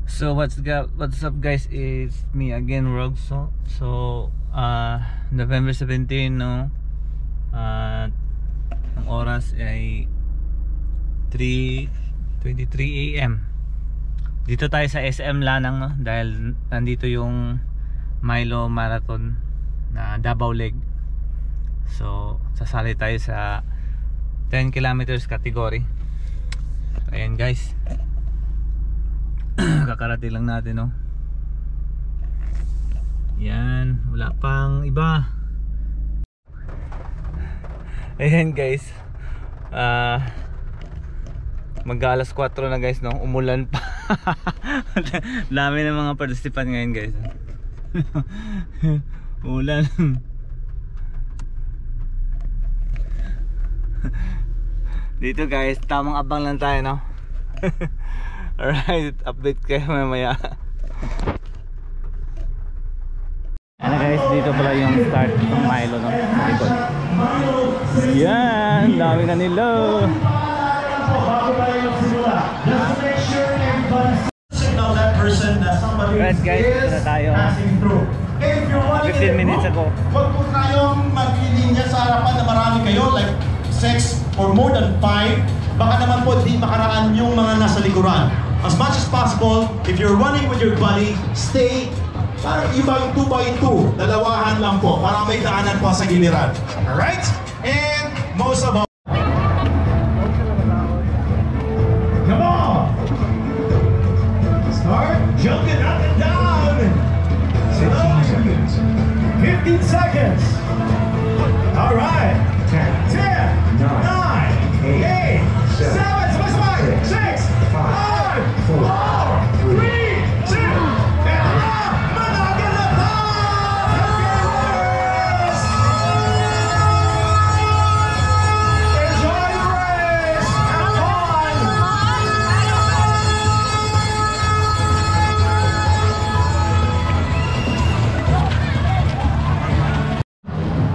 So what's up guys, it's me again, Rogso. So November 17, no, ang oras ay 3:23 AM. Dito tayo sa SM Lanang, no, dahil nandito yung Milo Marathon na Davao leg. So sasali tayo sa 10 kilometers category. So, ayan guys, kakarating lang natin, no. Yan, wala pang iba. Ayan guys, mag-alas 4 na guys, no. Umulan pa. Dami ng mga participant ngayon guys. Ulan. Dito guys, tamang abang lang tayo, no. Alright, update kayo mamaya. Ano guys, dito pala yung start ng Milo, no, sa likod. Yan, dami na nila. Alright guys, ito na tayo. 15 minutes ago. Huwag po tayong maglilinya sa harapan na marami kayo, like 6 or more than 5. Baka naman po di makaraan yung mga nasa likuran. As much as possible, if you're running with your buddy, stay parang iba yung 2x2. Dalawahan lang po para may daanan po sa giliran. Alright? And most of all, come on! Start jumping up and down. 16 seconds. 15 seconds. Alright. 10, 9, 8, 7, 6, 5, 4, 3, 2, and managin na po! Enjoy the race! Have fun!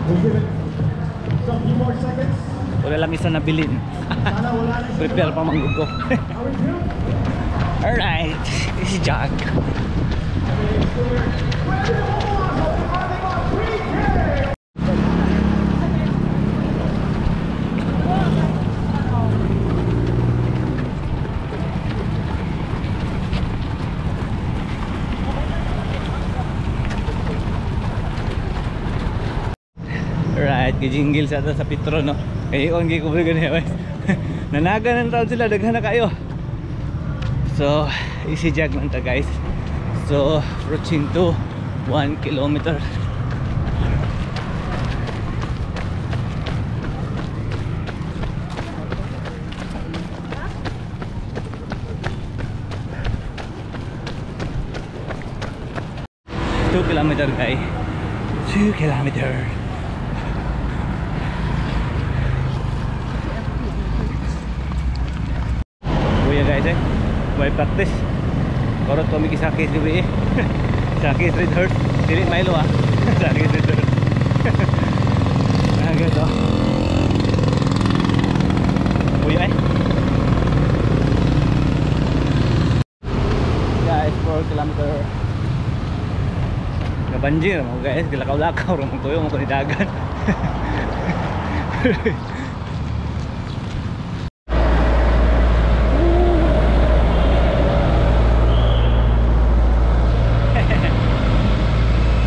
We'll give it some few more seconds. Wala lang isa nabilin. Prepare pa manggod ko. Alright, this is Jack. Alright, kijinggil sa Petro, no. Kayo ang gikubre ganyan. Nanaga ng taon sila, daghan na kayo. So, easy jog lang ta guys. So, approaching to 1 kilometer. Kilometer guys. 2 kilometer. Guys, may practice. Korot ko may kisakit gabi eh. Sakit red heart. Dili Milo ah. Sakit red heart. Agad oh. Uy ay. Guys, 4 kilometer. Kabanjir mo guys, gilakaw-lakaw ro mo tuyo mo ko ni dagan.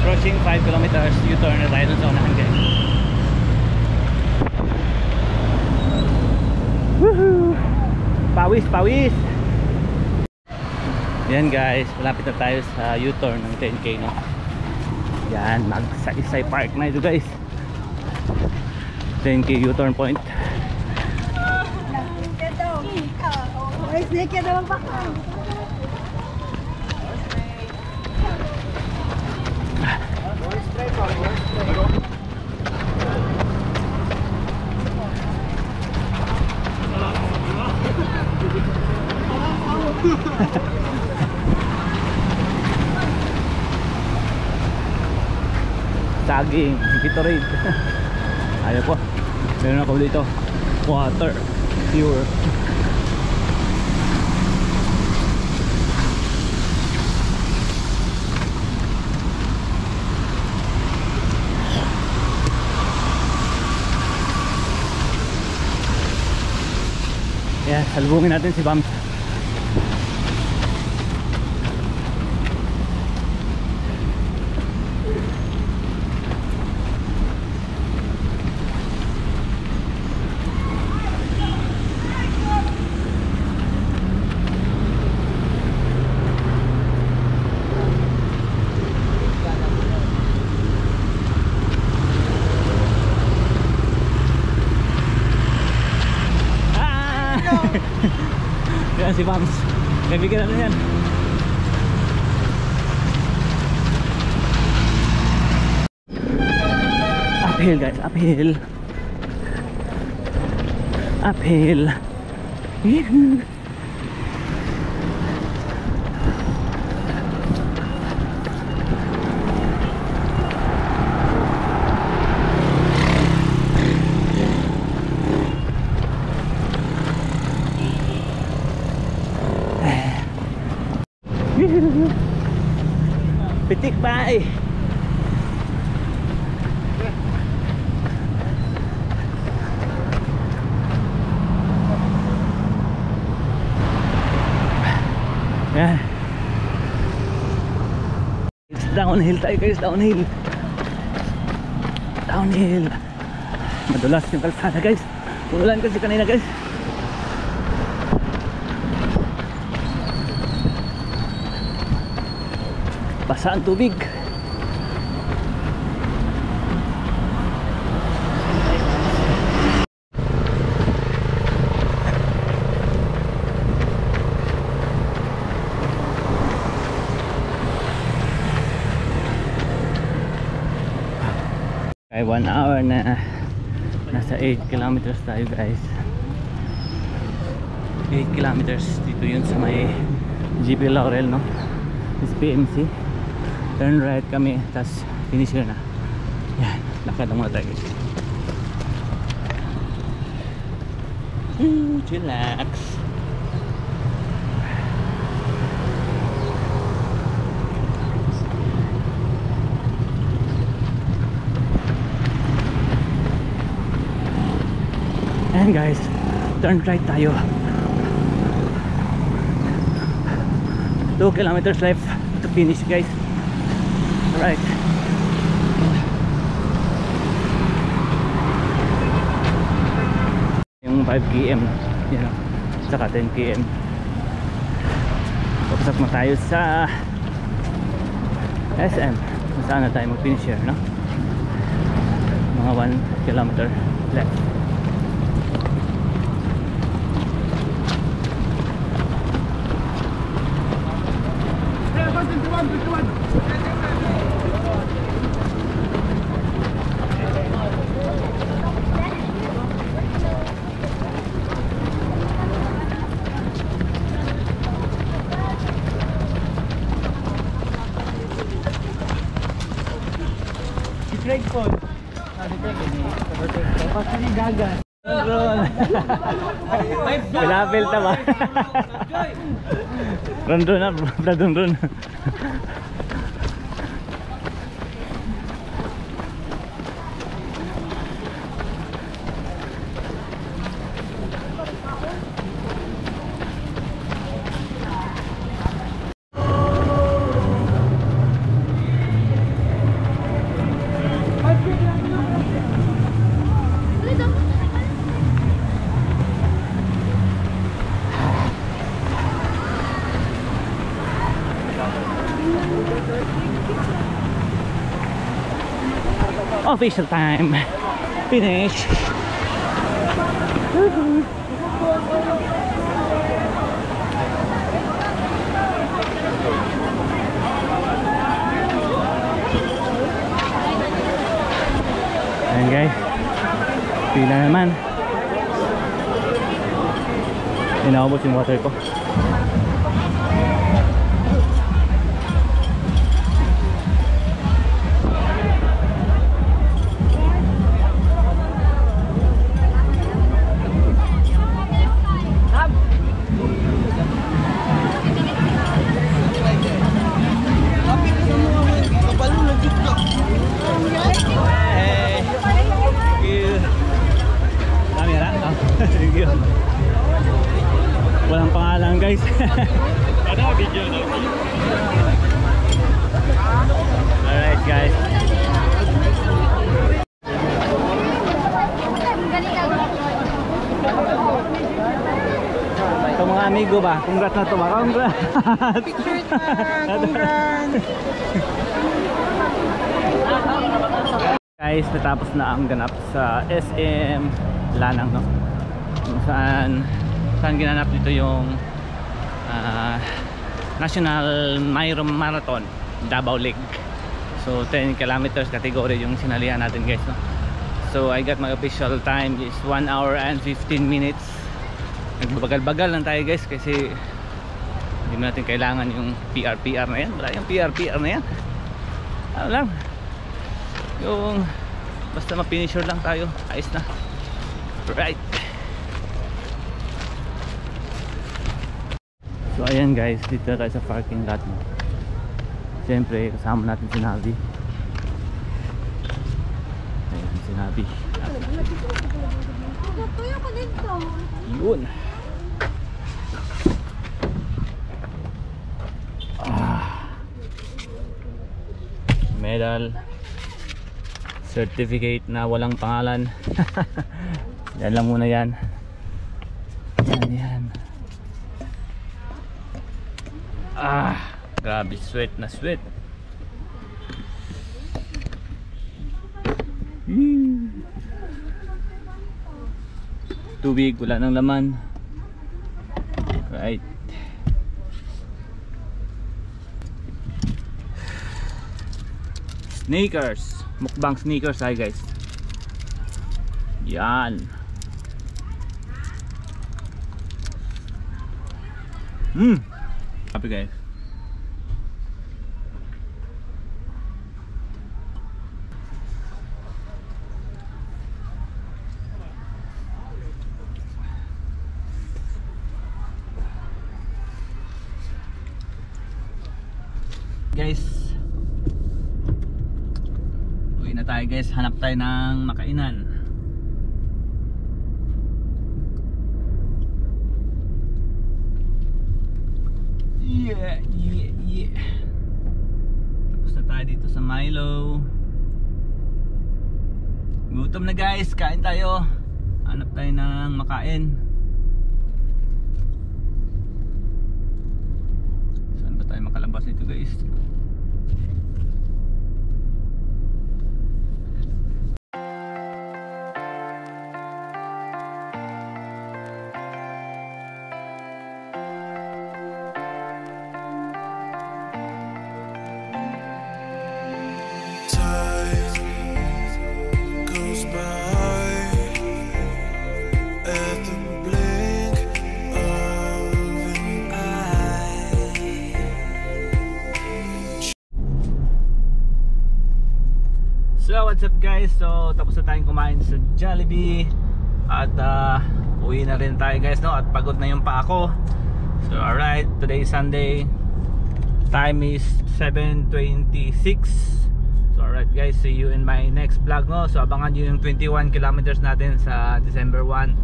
Approaching 5 kilometers, U-turn na tayo dun sa unahan guys. Woohoo! Pawis, pawis! Yan guys, malapit na tayo sa U-turn ng 10K, no? Yan, Magsaysay Park na ito guys. 10K U-turn point. Saging, Gatorade. Ayaw po. Meron ako dito water, pure. salubungin natin si Bams. Yan si Bams. Kaibigan natin yan. Uphill guys, uphill. Uphill. Yuhu. Pitik pa eh. Yan. Downhill tayo guys, downhill. Downhill. Madulas yung kalsada guys. Umulan kasi kanina guys. Basa ang tubig. Ay 1 hour na. Nasa 8 kilometers tayo guys. 8 kilometers. Dito yun sa may GP Laurel, no? Is PMC. Turn right kami, tas finisher na. Yan, lakad lang muna tayo. Chillax. Ayan guys, turn right tayo. 2 kilometers left to finish guys. Alright. Yung 5 km, you know, saka 10 km. Papasok na tayo sa SM. Kung saan na tayo mag-finisher, no? Mga 1 kilometer left. Break po. Tapos ni Gaga. Pilapil ta ba? Run na, run. Official time. Finish. Ayan guys, pila naman. Inaubos yung water ko. Thank you. guys. Ada video daw. Alright guys. Ito mga amigo ba? Congrats na ito ba? Congrats! Picture na! Congrats! Guys, natapos na ang ganap sa SM Lanang, no? Kung saan ginanap dito yung National Marathon Davao League. So 10 kilometers category yung sinalihan natin guys, no? So I got my official time is 1 hour and 15 minutes. Nagbabagal-bagal lang tayo guys kasi hindi mo natin kailangan yung PR na yan. Wala yung PR na yan. Ano lang, yung basta ma-finisher lang tayo, ayos na. Right. So ayan guys, dito tayo sa parking lot mo. Siyempre kasama natin si Navi. Ayan si Navi. Yun. Medal, certificate na walang pangalan. Yan lang muna yan. Yan. Grabe, sweat na sweat. Tubig, wala nang laman. Right. Sneakers, mukbang sneakers ay guys. Yan. Happy guys. Guys, uwi na tayo guys, hanap tayo ng makainan. Yeah. Tapos na tayo dito sa Milo. Gutom na guys, kain tayo. Hanap tayo ng makain. Saan ba tayo makalabas nito guys? So what's up guys, so tapos na tayong kumain sa Jollibee at uwi na rin tayo guys, no? At pagod na yung pa ako. So alright, today is Sunday, time is 7:26. So alright guys, see you in my next vlog, no? So abangan nyo yung 21 kilometers natin sa December 1.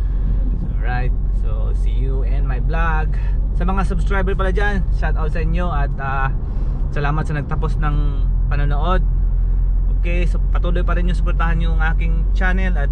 So alright, so see you in my vlog. Sa mga subscriber pala dyan, shout out sa inyo at salamat sa nagtapos ng panonood. Okay, so patuloy pa rin yung suportahan yung aking channel at